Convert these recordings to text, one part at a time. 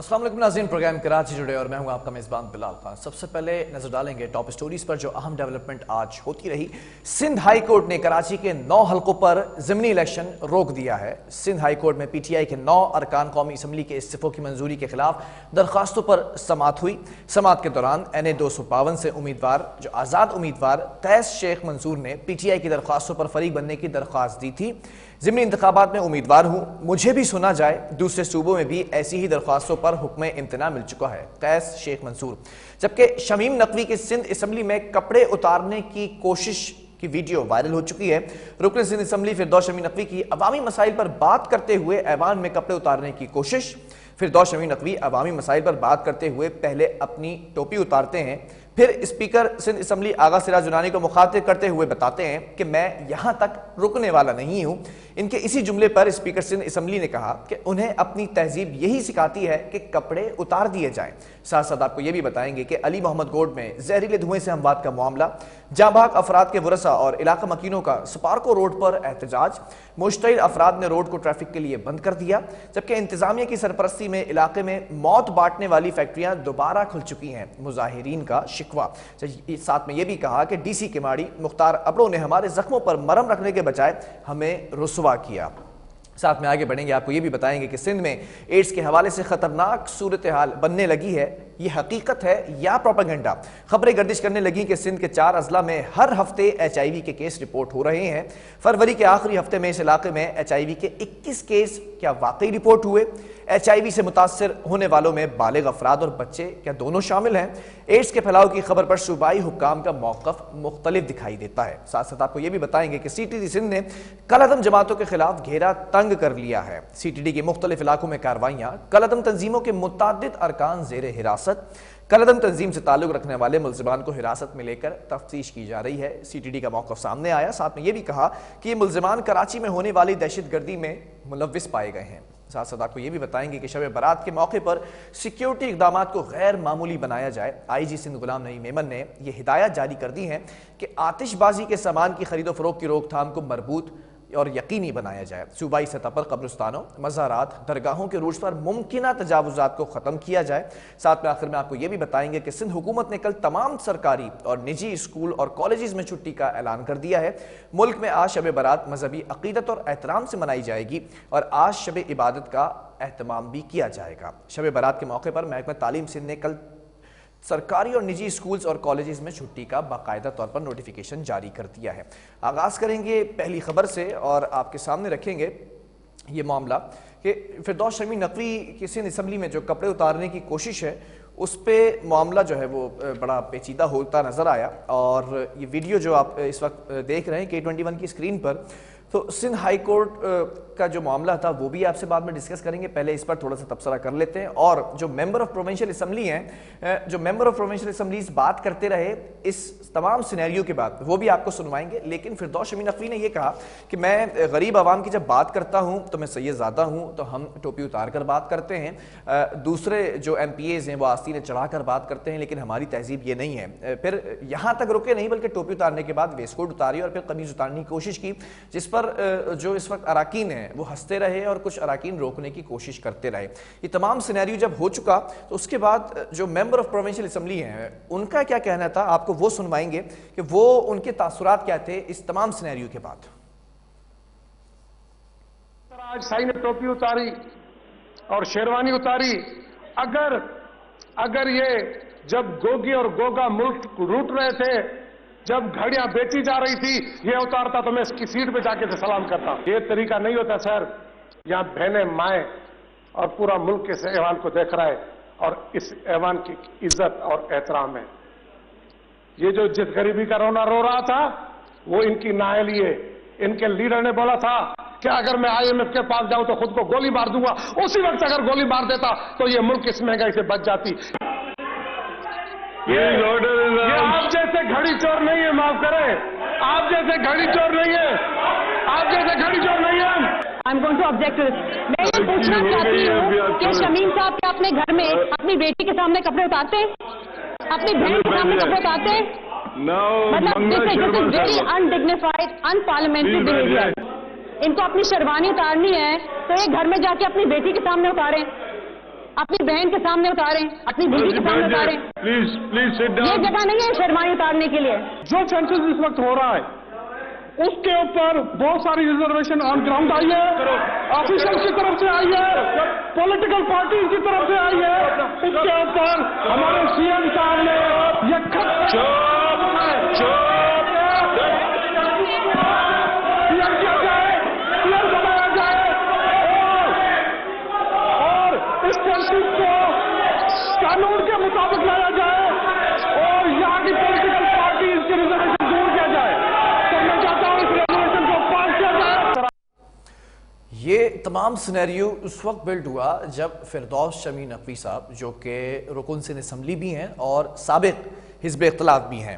अस्सलाम वालेकुम नाज़रीन, प्रोग्राम कराची जुड़े और मैं हूं आपका मेज़बान बिलाल खान। सबसे पहले नजर डालेंगे टॉप स्टोरीज पर जो अहम डेवलपमेंट आज होती रही। सिंध हाई कोर्ट ने कराची के 9 हलकों पर ज़िमनी इलेक्शन रोक दिया है। सिंध हाई कोर्ट में पीटीआई के 9 अरकान कौमी असम्बली के इस्तीफों की मंजूरी के खिलाफ दरखास्तों पर समाअत हुई। समाअत के दौरान NA 252 से उम्मीदवार जो आज़ाद उम्मीदवार तैस शेख मंसूर ने पीटीआई की दरखास्तों पर फरीक बनने की दरख्वास्त दी थी। ज़िमनी इंतखाबात में उम्मीदवार हूँ, मुझे भी सुना जाए। दूसरे सूबों में भी ऐसी ही दरख्वास्तों पर हुक्म इम्तना मिल चुका है, तैस शेख मंसूर। जबकि शमीम नकवी की सिंध असम्बली में कपड़े उतारने की कोशिश की वीडियो वायरल हो चुकी है। रुकन सिंध असम्बली फिरदौस शमीम नकवी की अवामी मसाइल पर बात करते हुए ऐवान में कपड़े उतारने की कोशिश। फिरदौस शमीम नकवी अवामी मसाइल पर बात करते हुए पहले अपनी टोपी उतारते हैं, फिर स्पीकर सिंध असम्बली आगा सिराज जुनानी को मुखातिब करते हुए बताते हैं कि मैं यहां तक रुकने वाला नहीं हूं। इनके इसी जुमले पर स्पीकर सिंध असम्बली ने कहा कि उन्हें अपनी तहजीब यही सिखाती है कि कपड़े उतार दिए जाएं। साथ साथ आपको यह भी बताएंगे कि अली मोहम्मद गोड में जहरीले धुएं से हमवात का मामला, जांबाग अफराद के वरसा और इलाका मकीनों का स्पार्को रोड पर एहतजाज। मुश्तइल अफराद ने रोड को ट्रैफिक के लिए बंद कर दिया, जबकि इंतजामिया की सरपरस्ती में इलाके में मौत बांटने वाली फैक्ट्रियां दोबारा खुल चुकी हैं। मुजाहिरीन का शिकवा। साथ में यह भी कहा कि डीसी किमाड़ी मुख्तार अबरो ने हमारे जख्मों पर मरहम रखने के बजाय हमें रुसवा किया। साथ में आगे बढ़ेंगे, आपको यह भी बताएंगे कि सिंध में एड्स के हवाले से खतरनाक सूरत हाल बनने लगी है। यह हकीकत है या प्रोपेगेंडा? खबरें गर्दिश करने लगी कि सिंध के 4 अजला में हर हफ्ते HIV के केस रिपोर्ट हो रहे हैं। फरवरी के आखिरी हफ्ते में इस इलाके में HIV के 21 केस क्या वाकई रिपोर्ट हुए? HIV से मुतासर होने वालों में बालिग अफराद और बच्चे क्या दोनों शामिल हैं? एड्स के फैलाव की खबर पर सूबाई हुक्काम का मौक़िफ़ मुख्तलिफ दिखाई देता है। साथ साथ आपको यह भी बताएंगे कि CTD सिंध ने कलअदम जमातों के खिलाफ घेरा तंग कर लिया है। CTD के मुख्तलिफ इलाकों में कार्रवाइयां, कलअदम तंजीमों के मुतादिद अरकान ज़ेरे हिरासत। कलअदम तंजीम से ताल्लुक रखने वाले मुल्ज़िमान को हिरासत में लेकर तफ्तीश की जा रही है। CTD का मौक़िफ़ सामने आया। साथ में यह भी कहा कि ये मुल्ज़िमान कराची में होने वाली दहशतगर्दी में मुलव्विस पाए गए हैं। साथ साथ आपको यह भी बताएंगे कि शब बारात के मौके पर सिक्योरिटी इक़दाम को गैर मामूली बनाया जाए। IG सिंध गुलाम नबी मेमन ने यह हिदायत जारी कर दी है कि आतिशबाजी के सामान की खरीदो फरोख्त की रोकथाम को मरबूत और यकीनी बनाया जाए। सूबाई सतह पर कब्रिस्तानों, मज़ारात, दरगाहों के रूट्स पर मुमकिना तजावुज़ात को ख़त्म किया जाए। साथ में आखिर में आपको यह भी बताएंगे कि सिंध हुकूमत ने कल तमाम सरकारी और निजी स्कूल और कॉलेजेस में छुट्टी का ऐलान कर दिया है। मुल्क में आज शब बारात मजहबी अकीदत और एहतराम से मनाई जाएगी और आज शब इबादत का एहतमाम भी किया जाएगा। शब बारात के मौके पर महकमा तालीम सिंध ने कल सरकारी और निजी स्कूल्स और कॉलेजेस में छुट्टी का बाकायदा तौर पर नोटिफिकेशन जारी कर दिया है। आगाज़ करेंगे पहली खबर से और आपके सामने रखेंगे ये मामला कि फिरदौस शमीम नकवी की सिंध असम्बली में जो कपड़े उतारने की कोशिश है उस पर मामला जो है वो बड़ा पेचीदा होता नज़र आया। और ये वीडियो जो आप इस वक्त देख रहे हैं K21 की स्क्रीन पर, तो सिंध हाई कोर्ट का जो मामला था वो भी आपसे बाद में डिस्कस करेंगे। पहले इस पर थोड़ा सा तबसरा कर लेते हैं। और जो मेंबर ऑफ प्रोविंशियल असम्बली हैं, जो मेंबर ऑफ प्रोविंशियल असम्बलीज बात करते रहे इस तमाम सिनेरियो के बाद, वो भी आपको सुनवाएंगे। लेकिन फिरदौस शमीम नकवी ने यह कहा कि मैं गरीब आवाम की जब बात करता हूँ तो मैं सैयद ज़ादा हूँ, तो हम टोपी उतार कर बात करते हैं। दूसरे जो MPAs हैं वो आस्तीन चढ़ा कर बात करते हैं, लेकिन हमारी तहजीब ये नहीं है। फिर यहाँ तक रुके नहीं, बल्कि टोपी उतारने के बाद वेस्टकोट उतारी और फिर कमीज उतारने की कोशिश की, जिस पर जो इस वक्त अराकीन है वो हंसते रहे और कुछ अराकीन रोकने की कोशिश करते रहे। ये तमाम सिनेरियो जब हो चुका तो उसके बाद जो मेंबर ऑफ प्रोविंशियल असम्बली हैं उनका क्या कहना था, आपको वो सुनवाएंगे कि वो उनके तासुरात क्या थे इस तमाम सिनेरियो के बाद। आज साई ने टोपी उतारी और शेरवानी उतारी। अगर ये जब गोगी और गोगा मुल्क लूट रहे थे, जब घड़ियां बेची जा रही थी, ये उतारता तो मैं इसकी सीट पे जाके से सलाम करता। ये तरीका नहीं होता सर। यहां बहनें, माए और पूरा मुल्क इस ऐवान को देख रहा है और इस ऐवान की इज्जत और एहतराम है। ये जो जिस गरीबी का रोना रो रहा था वो इनकी नाअहली है। इनके लीडर ने बोला था कि अगर मैं IMF के पास जाऊं तो खुद को गोली मार दूंगा। उसी वक्त अगर गोली मार देता तो ये मुल्क इस महंगाई से बच जाती। ये आप जैसे घड़ी चोर नहीं है, माफ करें, आप जैसे घड़ी चोर नहीं है, आप जैसे घड़ी चोर नहीं है। I'm going to object to this. मैं ये पूछना चाहती हूँ कि शमीम साहब क्या अपने घर में अपनी बेटी के सामने कपड़े उतारते हैं, अपनी बहन के सामने कपड़े उतारते हैं? मतलब this is very undignified, unparliamentary behaviour. इनको अपनी शेरवानी उतारनी है तो ये घर में जाके अपनी बेटी के सामने उतारें। अपनी बहन के सामने उतारें, अपनी बीवी के सामने उतारें। प्लीज प्लीज सिट ये जगह नहीं है शेरवानी उतारने के लिए। जो सेंसस इस वक्त हो रहा है उसके ऊपर बहुत सारी रिजर्वेशन ऑन ग्राउंड आई है, ऑफिशियल की तरफ से आई है, पॉलिटिकल पार्टी की तरफ से आई है। उसके ऊपर हमारे सीएम साहब ने ये खत किया जाए, क्लियर बनाया जाए और इस सेंसस को कानून के मुताबिक लाया जाए और यहाँ की पॉलिटिकल पार्टी इसके रिजर्वेशन दूर किया जाए। तो मैं चाहता हूँ इस रेजोल्यूशन को पास किया जाए। ये तमाम सिनेरियो उस वक्त बिल्ड हुआ जब फिरदौस शमी नकवी साहब, जो कि रुकन सिंध असम्बली भी हैं और साबिक हिज़्ब इख्तिलाफ भी हैं,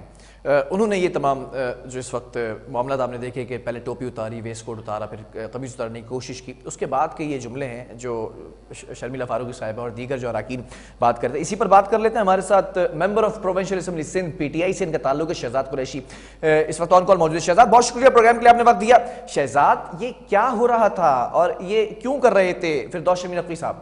उन्होंने ये तमाम जो इस वक्त मामला आपने देखे कि पहले टोपी उतारी, वेस्ट कोट उतारा, फिर कमीज उतारने की कोशिश की, उसके बाद के ये जुमले हैं जो शर्मिला फारूकी साहिबा और दीगर जो अरकान बात करते हैं। इसी पर बात कर लेते हैं। हमारे साथ member of provincial assembly Sindh PTI से इनका ताल्लुक है शहजाद कुरैशी, इस वक्त ऑन कॉल मौजूद है। शहजाद, बहुत शुक्रिया प्रोग्राम के लिए आपने वक्त दिया। शहजाद, ये क्या हो रहा था और ये क्यों कर रहे थे फिरदौस शमी नकवी साहब?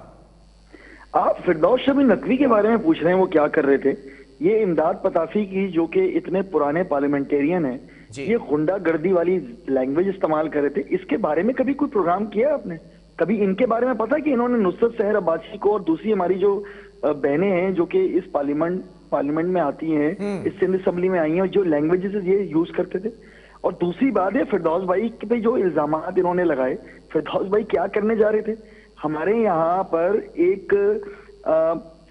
आप फिरदौस शमी नकवी के बारे में पूछ रहे हैं, वो क्या कर रहे थे? ये इमदाद पताफी की, जो कि इतने पुराने पार्लियामेंटेरियन हैं, ये गुंडागर्दी वाली लैंग्वेज इस्तेमाल कर रहे थे। इसके बारे में कभी कोई प्रोग्राम किया आपने? कभी इनके बारे में पता कि इन्होंने नुसरत सहर अब्बासी को और दूसरी हमारी जो बहनें हैं जो कि इस पार्लियामेंट में आती हैं, इस सिंध असम्बली में आई हैं, जो लैंग्वेजेस ये यूज करते थे? और दूसरी बात है फिरदौस भाई पे जो इल्जामात इन्होंने लगाए, फिरदौस भाई क्या करने जा रहे थे? हमारे यहाँ पर एक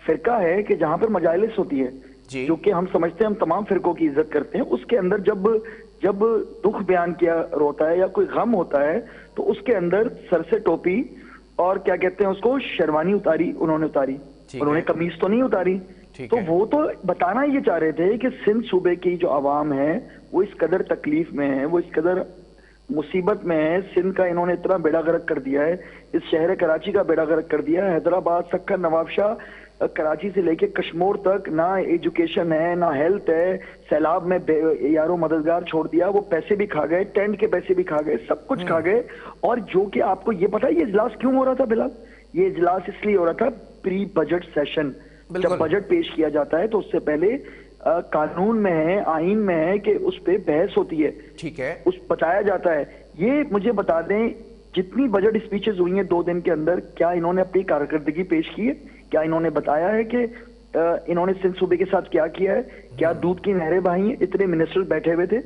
फिरका है कि जहां पर मजालिस होती है, जो कि हम समझते हैं, हम तमाम फिरकों की इज्जत करते हैं, उसके अंदर जब दुख बयान किया होता है या कोई गम होता है तो उसके अंदर सर से टोपी और क्या कहते हैं उसको, शेरवानी उतारी, उन्होंने उतारी, उन्होंने कमीज तो नहीं उतारी। तो वो तो बताना ये चाह रहे थे कि सिंध सूबे की जो आवाम है वो इस कदर तकलीफ में है, वो इस कदर मुसीबत में है। सिंध का इन्होंने इतना बेड़ा गर्क कर दिया है, इस शहर कराची का बेड़ा गर्क कर दिया है। हैदराबाद, सक्कर, नवाबशाह, कराची से लेके कश्मीर तक ना एजुकेशन है, ना हेल्थ है। सैलाब में यारों मददगार छोड़ दिया, वो पैसे भी खा गए, टेंट के पैसे भी खा गए, सब कुछ खा गए। और जो कि आपको ये पता है ये इजलास क्यों हो रहा था बिलाल? ये इजलास इसलिए हो रहा था प्री बजट सेशन, जब बजट पेश किया जाता है तो उससे पहले कानून में है, आइन में है कि उस पे बहस होती है, ठीक है, उस बताया जाता है। ये मुझे बता दें, जितनी बजट स्पीचेस हुई हैं 2 दिन के अंदर, क्या इन्होंने अपनी कारकर्दगी पेश की है? क्या इन्होंने बताया है कि इन्होंने सिंध सूबे के साथ क्या किया है? क्या दूध की नहरें बहाई हैं? इतने मिनिस्टर बैठे हुए थे।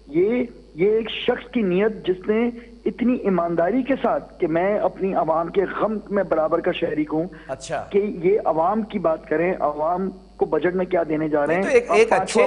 ये एक शख्स की नियत जिसने इतनी ईमानदारी के साथ कि मैं अपनी आवाम के गम में बराबर का शहरीक हूँ, अच्छा, कि ये आवाम की बात करें, आवाम को बजट में क्या देने जा रहे हैं। तो एक अच्छे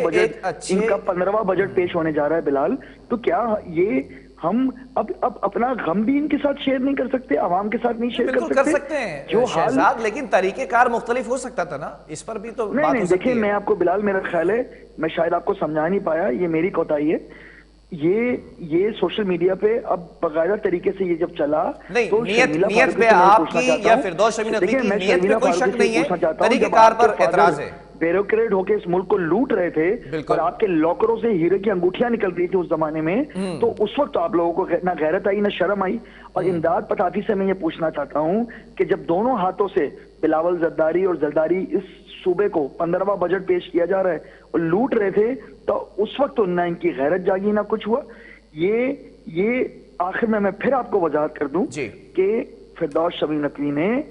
इनका 15वां बजट पेश होने जा रहा है बिलाल। तो क्या ये हम अब अपना गम भी इनके साथ शेयर नहीं कर सकते, आवाम के साथ नहीं शेयर कर सकते हैं जो हाल, लेकिन तरीकेकार मुख्तलिफ हो सकता था ना, इस पर भी तो नहीं। देखिए, मैं आपको बिलाल, मेरा ख्याल है मैं शायद आपको समझा नहीं पाया, ये मेरी कोताही है। ये सोशल मीडिया पे अब बकायदा तरीके से ये जब चला, नहीं, तो नियत पे आपकी या फिरदौस शमी नकवी की नियत पे कोई शक नहीं है, तरीकेकार पर एतराज है। ब्यूरोक्रेट होके इस मुल्क को लूट रहे थे और आपके लॉकरों से हीरे की अंगूठियां निकल रही थी उस जमाने में, तो उस वक्त तो आप लोगों को ना गैरत आई ना शर्म आई। और इमदाद पताफी से मैं ये पूछना चाहता हूं कि जब दोनों हाथों से बिलावल जरदारी और जरदारी इस सूबे को 15वां बजट पेश किया जा रहा है और लूट रहे थे, तो उस वक्त तो ना इनकी गैरत जागी ना कुछ हुआ। ये आखिर में मैं फिर आपको वजाहत कर दूं कि फिरदौस शमी नकवी ने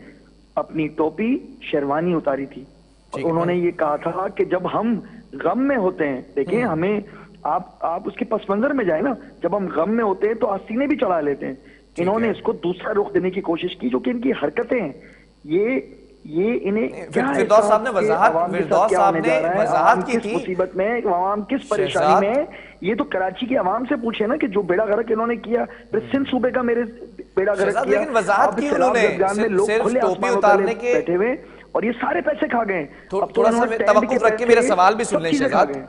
अपनी टोपी शेरवानी उतारी थी। उन्होंने ये कहा था कि जब हम गम में होते हैं, देखिए हमें आप उसके पस मंजर में जाए ना, जब हम गम में होते हैं तो आस्तीने भी चढ़ा लेते हैं। इन्होंने इसको दूसरा रुख देने की कोशिश की, जो कि इनकी हरकतें हैं, ये इन्हें फिरदौस साहब ने वजाहत की थी, मुसीबत में आवाम किस परेशानी में। ये तो कराची की आवाम से पूछे ना कि जो बेड़ा गर्क इन्होंने किया, फिर सिंध सूबे का मेरे बेड़ा गर्क किया, लेकिन वजाहत की उन्होंने लोग खुले आसमान में बैठे हुए और ये सारे पैसे खा गए। थोड़ा सा तवक्कुफ रख के मेरा सवाल भी सुन लें शहजाद।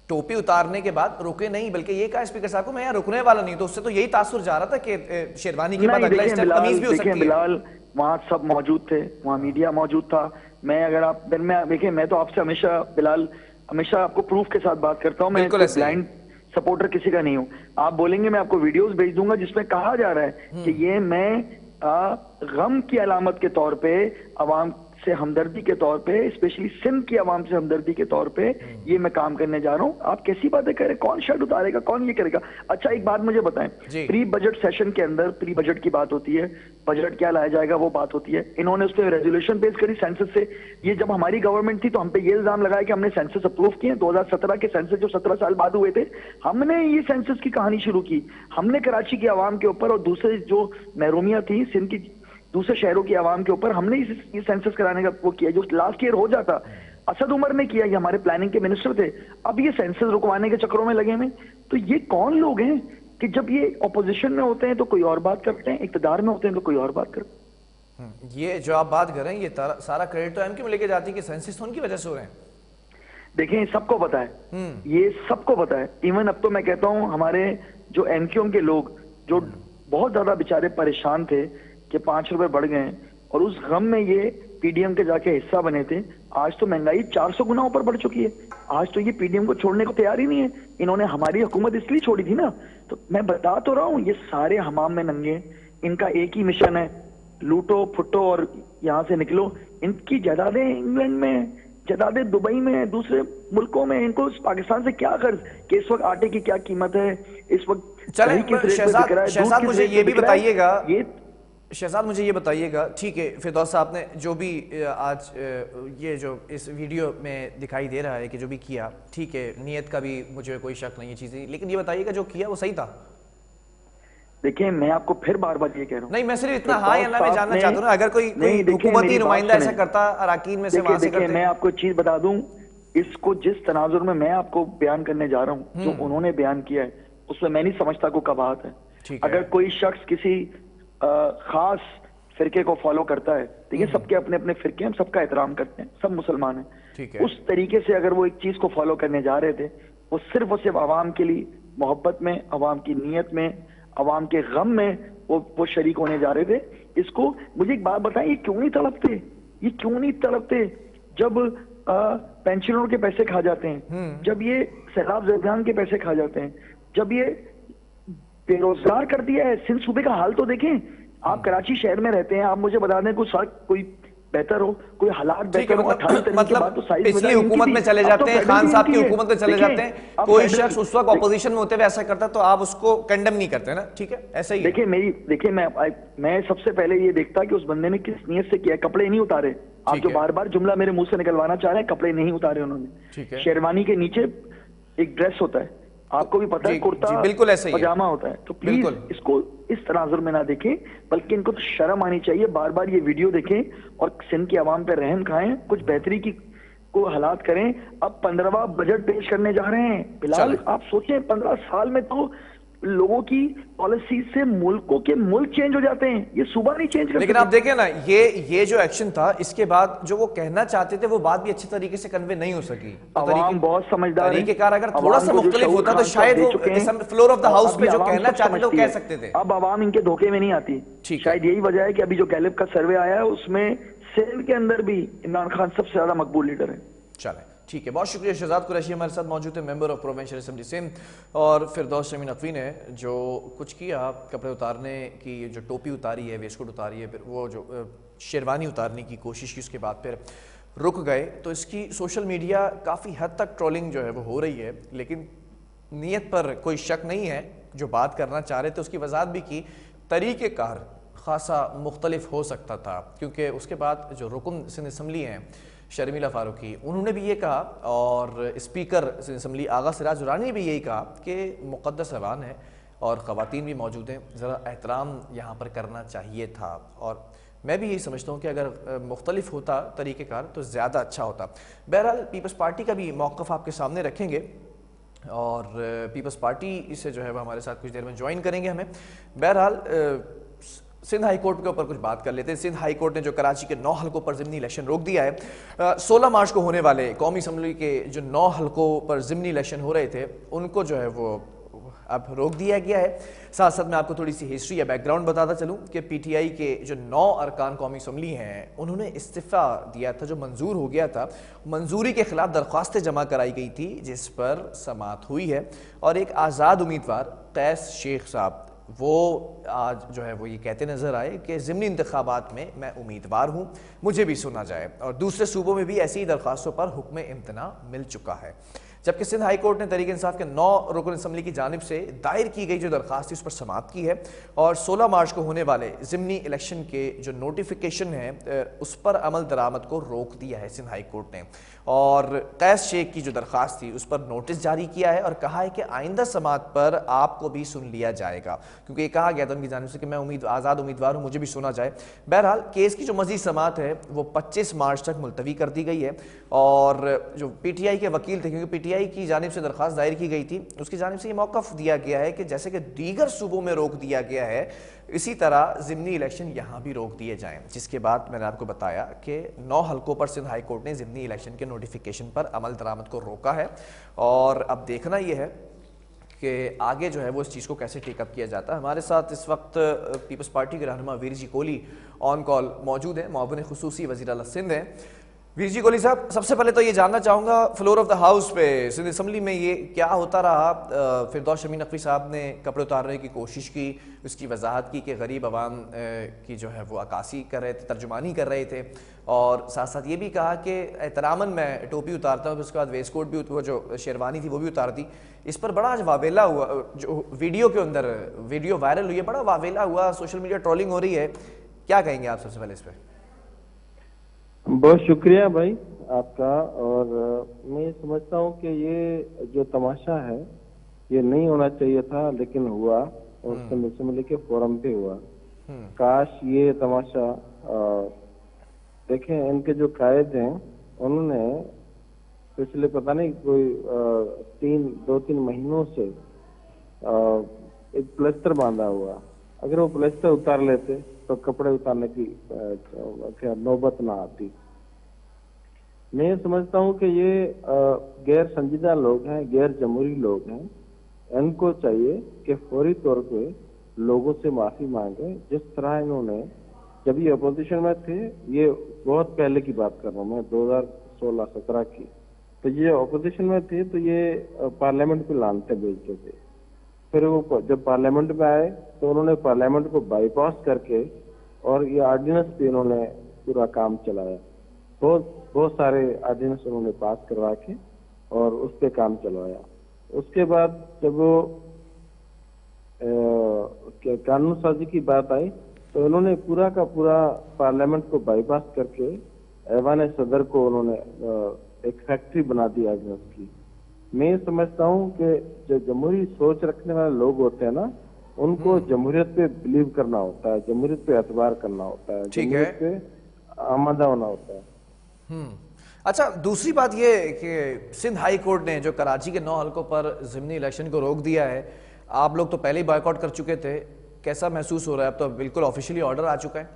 टोपी उतारने के बाद रुके नहीं, बल्कि ये कहा स्पीकर साहब को मैं यहाँ रुकने वाला नहीं, तो उससे तो यही तासुर जा रहा था कि शेरवानी के बाद अगला स्टेप कमीज भी हो सकती है। बिलाल, वहां सब मौजूद थे, वहां मीडिया मौजूद था। मैं अगर आप देखिए, मैं तो आपसे हमेशा बिलाल, हमेशा आपको प्रूफ के साथ बात करता हूँ, मैं ब्लाइंड सपोर्टर किसी का नहीं हूँ। आप बोलेंगे मैं आपको वीडियोस भेज दूंगा जिसमें कहा जा रहा है कि ये मैं गम की अलामत के तौर पे, अवाम से हमदर्दी के तौर पे, स्पेशली सिंध की आवाम से हमदर्दी के तौर पे ये मैं काम करने जा रहा हूँ। आप कैसी बातें करें, कौन शर्ट उतारेगा, कौन ये करेगा? अच्छा एक बात मुझे बताएं, प्री बजट सेशन के अंदर प्री बजट की बात होती है, बजट क्या लाया जाएगा वो बात होती है। इन्होंने उस पर रेजोल्यूशन पेश करी सेंसस से। ये जब हमारी गवर्नमेंट थी तो हम पे ये इल्जाम लगाया कि हमने सेंसस अप्रूव किए। 2017 के सेंसस जो 17 साल बाद हुए थे, हमने ये सेंसस की कहानी शुरू की। हमने कराची की आवाम के ऊपर और दूसरे जो महरूमियां थी सिंध की दूसरे शहरों की आवाम के ऊपर हमने ये सेंसस कराने का वो किया, जो लास्ट ईयर हो जाता। असद उमर ने किया, ये हमारे प्लानिंग के मिनिस्टर थे। अब ये सेंसस रुकवाने के चक्करों में लगे हुए। तो ये कौन लोग हैं कि जब ये ऑपोजिशन में होते हैं तो कोई और बात करते हैं, इक़्तिदार में होते हैं तो कोई और बात करते हैं। ये जो आप बात कर रहे हैं, ये सारा क्रेडिट तो एमक्यू में लेके जाती है कि सेंसस उनकी वजह से हो रहे हैं। देखें सबको पता है, ये सबको पता है। इवन अब तो मैं कहता हूं हमारे जो एमक्यूएम के लोग जो बहुत ज्यादा बेचारे परेशान थे कि 5 रुपए बढ़ गए और उस गम में ये पीडीएम के जाके हिस्सा बने थे, आज तो महंगाई 400 गुना ऊपर बढ़ चुकी है। आज तो ये पीडीएम को छोड़ने को तैयार ही नहीं है। इन्होंने हमारी हुकूमत इसलिए छोड़ी थी ना। तो मैं बता तो रहा हूं, ये सारे हमाम में नंगे, इनका एक ही मिशन है, लूटो फुटो और यहां से निकलो। इनकी जायदादें इंग्लैंड में, जायदादें दुबई में, दूसरे मुल्कों में। इनको पाकिस्तान से क्या कर्ज कि इस वक्त आटे की क्या कीमत है, इस वक्त शहजाद मुझे ये भी बताइएगा, शहजाद मुझे ये बताइएगा, ठीक है फिरदौस साहब ने जो भी आज ये जो इस वीडियो में दिखाई दे रहा है कि जो भी किया, ठीक है, नीयत का भी मुझे कोई शक नहीं है चीजें, लेकिन ये बताइएगा जो किया वो सही था? देखिए मैं आपको फिर बार बार ये कह रहा हूँ, नहीं मैं सिर्फ इतना हाँ या ना मैं जानना चाहता हूँ, अगर कोई हुकूमती नुमाइंदा ऐसा करता अराकीन में से वहां से करते। मैं आपको चीज बता दूं, इसको जिस तनाजुर में मैं आपको बयान करने जा रहा हूँ, जो उन्होंने बयान किया है उसमें मैं नहीं समझता को कबाहत है। अगर कोई शख्स किसी खास फिरके को फॉलो करता है, देखिए सबके अपने अपने फिरके हैं, सबका एहतराम करते हैं, सब मुसलमान हैं। उस तरीके से अगर वो एक चीज को फॉलो करने जा रहे थे, वो सिर्फ और सिर्फ आवाम के लिए मोहब्बत में, आवाम की नीयत में, आवाम के गम में वो शरीक होने जा रहे थे। इसको मुझे एक बात बताएं, ये क्यों नहीं तड़पते? ये क्यों नहीं तड़पते जब पेंशनरों के पैसे खा जाते हैं, जब ये सैलाब ज़रदान के पैसे खा जाते हैं, जब ये बेरोजगार कर दिया है। सिंध सूबे का हाल तो देखें। आप कराची शहर में रहते हैं, आप मुझे बता दें कोई सड़क कोई बेहतर हो, कोई हालात बेहतर हो। मतलब पिछली हुकूमत में चले जाते हैं, खान साहब की हुकूमत में चले जाते हैं, कोई शख्स उस वक्त ऑपोजिशन में होते हुए ऐसा करता तो आप उसको कंडेम नहीं करते ना, ठीक है, ऐसा ही। देखिए मैं सबसे पहले ये देखता कि उस बंदे ने किस नीयत से किया। कपड़े नहीं उतारे, आप जो बार बार जुमला मेरे मुंह से निकलवाना चाह रहे हैं, कपड़े नहीं उतारे उन्होंने। शेरवानी के नीचे एक ड्रेस होता है, आपको भी पता है, कुर्ता बिल्कुल ऐसा ही पजामा होता है। तो प्लीज इसको इस तनाजुर में ना देखें, बल्कि इनको तो शर्म आनी चाहिए। बार बार ये वीडियो देखें और सिंध की आवाम पे रहम खाएं, कुछ बेहतरी की को हालात करें। अब 15वां बजट पेश करने जा रहे हैं बिलाल, आप सोचें 15 साल में तो लोगों की पॉलिसी से मुल्कों के मुल्क चेंज हो जाते हैं, ये सुबह नहीं चेंज करते। लेकिन आप देखें ना, ये जो एक्शन था, इसके बाद जो वो कहना चाहते थे वो बात भी अच्छे तरीके से कन्वे नहीं हो सकी। आवाम बहुत समझदार है, तरीकेकार अगर थोड़ा सा मुख्तलिफ होता तो शायद वो फ्लोर ऑफ द हाउस पे जो कहना चाहते थे वो कह सकते थे। अब आवाम इनके धोखे में नहीं आती। शायद यही वजह है कि अभी जो गैलिप का सर्वे आया है उसमें सिंध के अंदर भी इमरान खान सबसे ज्यादा मकबूल लीडर है। चले ठीक है, बहुत शुक्रिया। शहजाद कुरैशी हमारे साथ मौजूद है, member of provincial assembly Sindh, और फिरदौस शमी नकवी ने जो कुछ किया, कपड़े उतारने की, जो टोपी उतारी है, वेस्टकोट उतारी है, फिर वो जो शेरवानी उतारने की कोशिश की, उसके बाद फिर रुक गए। तो इसकी सोशल मीडिया काफ़ी हद तक ट्रोलिंग जो है वो हो रही है, लेकिन नीयत पर कोई शक नहीं है। जो बात करना चाह रहे थे उसकी वजाहत भी की, तरीक़ेकार खासा मुख्तलिफ हो सकता था, क्योंकि उसके बाद जो रुकन सिंध असम्बली हैं शर्मिला फारूकी, उन्होंने भी ये कहा, और स्पीकर सिंध असम्बली आगा सिराज दुरानी ने भी यही कहा कि मुक़द्दस ज़बान है और ख़वातीन भी मौजूद हैं, ज़रा एहतराम यहाँ पर करना चाहिए था। और मैं भी यही समझता हूँ कि अगर मुख्तलिफ होता तरीक़ेकार तो ज़्यादा अच्छा होता। बहरहाल पीपल्स पार्टी का भी मौक़िफ़ आपके सामने रखेंगे, और पीपल्स पार्टी से जो है वो हमारे साथ कुछ देर में ज्वाइन करेंगे हमें। बहरहाल सिंध हाई कोर्ट के ऊपर कुछ बात कर लेते हैं। सिंध हाई कोर्ट ने जो कराची के 9 हलकों पर ज़िमनी इलेक्शन रोक दिया है। 16 मार्च को होने वाले कौमी असम्बली के जो 9 हलकों पर ज़िमनी इलेक्शन हो रहे थे, उनको जो है वो अब रोक दिया गया है। साथ साथ मैं आपको थोड़ी सी हिस्ट्री या बैकग्राउंड बताता चलूँ कि पीटीआई के जो 9 अरकान कौमी असम्बली हैं, उन्होंने इस्तीफ़ा दिया था जो मंजूर हो गया था। मंजूरी के खिलाफ दरख्वास्तें जमा कराई गई थी, जिस पर समाअत हुई है, और एक आज़ाद उम्मीदवार कैस शेख साहब वो आज जो है वो ये कहते नजर आए कि ज़िमनी इंतखाबात में मैं उम्मीदवार हूँ, मुझे भी सुना जाए। और दूसरे सूबों में भी ऐसी दरख्वास्तों पर हुक्म इम्तना मिल चुका है। जबकि सिंध हाई कोर्ट ने तहरीक इंसाफ के 9 रुकन असम्बली की जानिब से दायर की गई जो दरख्वास्त थी उस पर समाअत की है और 16 मार्च को होने वाले ज़िमनी इलेक्शन के जो नोटिफिकेशन है उस पर अमल दरामद को रोक दिया है सिंध हाई कोर्ट ने। और कैस शेख की जो दरख्वास्त थी उस पर नोटिस जारी किया है और कहा है कि आइंदा समाअत पर आपको भी सुन लिया जाएगा, क्योंकि ये कहा गया था उनकी जानिब से कि मैं आज़ाद उम्मीदवार हूँ, मुझे भी सुना जाए। बहरहाल केस की जो मज़ीद समाअत है वो 25 मार्च तक मुलतवी कर दी गई है। और जो PTI के वकील थे, क्योंकि PTI की जानिब से दरख्वास्त दायर की गई थी, उसकी जानिब से ये मौक़िफ़ दिया गया है कि जैसे कि दीगर सूबों में रोक दिया गया है इसी तरह ज़िमनी इलेक्शन यहाँ भी रोक दिए जाएं। जिसके बाद मैंने आपको बताया कि 9 हल्कों पर सिंध हाई कोर्ट ने ज़िमनी इलेक्शन के नोटिफिकेशन पर अमल दरामद को रोका है। और अब देखना यह है कि आगे जो है वो इस चीज़ को कैसे टेकअप किया जाता है। हमारे साथ इस वक्त पीपल्स पार्टी के रहनुमा वीर जी कोहली ऑन कॉल मौजूद हैं, मुआविन खुसूसी वज़ीर आला सिंध हैं। वीर जी कोहली साहब, सबसे पहले तो ये जानना चाहूँगा फ्लोर ऑफ द हाउस पे सिंध असम्बली में ये क्या होता रहा। फिरदौस शमी नकवी साहब ने कपड़े उतारने की कोशिश की, उसकी वजाहत की कि गरीब आवाम की जो है वो अक्कासी कर रहे थे, तर्जुमानी कर रहे थे, और साथ साथ ये भी कहा कि एहतरामन मैं टोपी उतारता हूँ, उसके बाद वेस्ट कोट भी, वो जो शेरवानी थी वो भी उतार दी। इस पर बड़ा आज वावेला हुआ, जो वीडियो के अंदर वीडियो वायरल हुई है, बड़ा वावेला हुआ, सोशल मीडिया ट्रोलिंग हो रही है, क्या कहेंगे आप सबसे पहले इस पर? बहुत शुक्रिया भाई आपका। और मैं समझता हूँ कि ये जो तमाशा है ये नहीं होना चाहिए था, लेकिन हुआ और सिंध असम्बली के फोरम पे हुआ। काश ये तमाशा देखें, इनके जो कायद हैं उन्होंने पिछले पता नहीं कोई 2-3 महीनों से एक प्लास्टर बांधा हुआ, अगर वो प्लास्टर उतार लेते तो कपड़े उतारने की नौबत ना आती। मैं समझता हूँ कि ये गैर संजीदा लोग हैं, गैर जमहूरी लोग हैं, इनको चाहिए कि फौरी तौर पे लोगों से माफी मांगे। जिस तरह इन्होंने, जब ये अपोजिशन में थे, ये बहुत पहले की बात कर रहा हूँ मैं, 2016-17 की, तो ये अपोजिशन में थे तो ये पार्लियामेंट पे लानते भेजते थे। फिर वो जब पार्लियामेंट में आए तो उन्होंने पार्लियामेंट को बाईपास करके और ये ऑर्डिनेंस पे इन्होंने पूरा काम चलाया। बहुत सारे ऑर्डिनेंस उन्होंने पास करवा के और उस पे काम चलवाया। उसके बाद जब वो कानून साजी की बात आई तो इन्होंने पूरा का पूरा पार्लियामेंट को बाईपास करके ऐवान सदर को उन्होंने एक फैक्ट्री बना दी ऑर्डिनेंस की। मैं समझता हूँ कि जो जमहूरी सोच रखने वाले लोग होते हैं ना, उनको जमहूरियत पे बिलीव करना होता है, जमहूरियत पे एतबार करना होता है, जमहूरियत पे आमादा होना होता है। अच्छा, दूसरी बात ये कि सिंध हाई कोर्ट ने जो कराची के 9 हल्कों पर ज़िमनी इलेक्शन को रोक दिया है, आप लोग तो पहले ही बॉयकॉट कर चुके थे, कैसा महसूस हो रहा है? अब तो बिल्कुल ऑफिशियली ऑर्डर आ चुका है।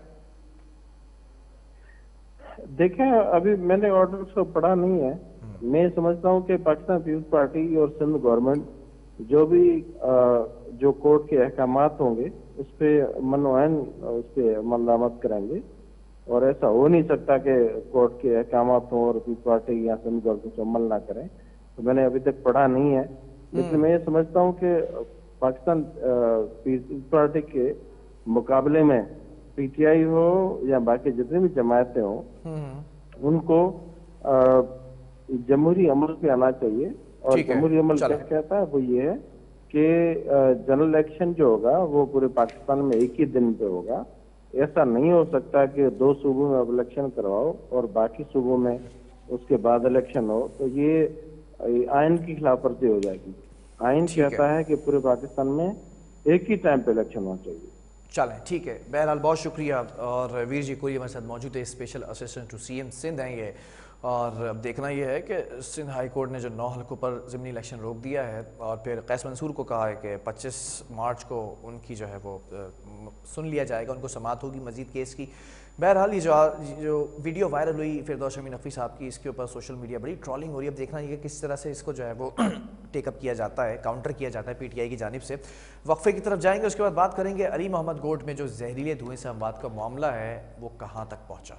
देखें, अभी मैंने ऑर्डर को पढ़ा नहीं है। मैं समझता हूँ कि पाकिस्तान पीपल्स पार्टी और सिंध गवर्नमेंट जो कोर्ट के अहकामात होंगे उस पर मनोयन उस पर अमल करेंगे, और ऐसा हो नहीं सकता कि कोर्ट के अहकामात हों और पीपल्स पार्टी या सिंध गवर्नमेंट अमल ना करें। तो मैंने अभी तक पढ़ा नहीं है, लेकिन मैं ये समझता हूँ कि पाकिस्तान पीपल्स पार्टी के मुकाबले में PTI हो या बाकी जितनी भी जमायतें हों, उनको जमहूरी अमल पे आना चाहिए। और जमहूरी अमल क्या कहता है, वो ये है कि जनरल इलेक्शन जो होगा वो पूरे पाकिस्तान में एक ही दिन पे होगा। ऐसा नहीं हो सकता कि 2 सूबों में इलेक्शन करवाओ और बाकी सूबों में उसके बाद इलेक्शन हो, तो ये आइन की खिलाफ वर्जी हो जाएगी। आइन कहता है कि पूरे पाकिस्तान में एक ही टाइम पे इलेक्शन होना चाहिए। चलें, ठीक है। बहरहाल बहुत शुक्रिया। और वीर जी कोहली हमारे साथ मौजूद है, special assistant to CM Sindh हैं ये। और अब देखना यह है कि सिंध हाई कोर्ट ने जो 9 हल्कों पर ज़िमनी इलेक्शन रोक दिया है और फिर कैस मंसूर को कहा है कि 25 मार्च को उनकी जो है वो सुन लिया जाएगा, उनको समाअत होगी मजीद केस की। बहरहाल ये जो वीडियो वायरल हुई फिरदौस शमी नकवी साहब की, इसके ऊपर सोशल मीडिया बड़ी ट्रोलिंग हो रही है। अब देखना ये किस तरह से इसको जो है वो टेकअप किया जाता है, काउंटर किया जाता है PTI की जानिब से। वक्फे की तरफ जाएंगे, उसके बाद बात करेंगे अली मोहम्मद गोट में जो जहरीले धुएं से अमवात का मामला है वो कहाँ तक पहुँचा।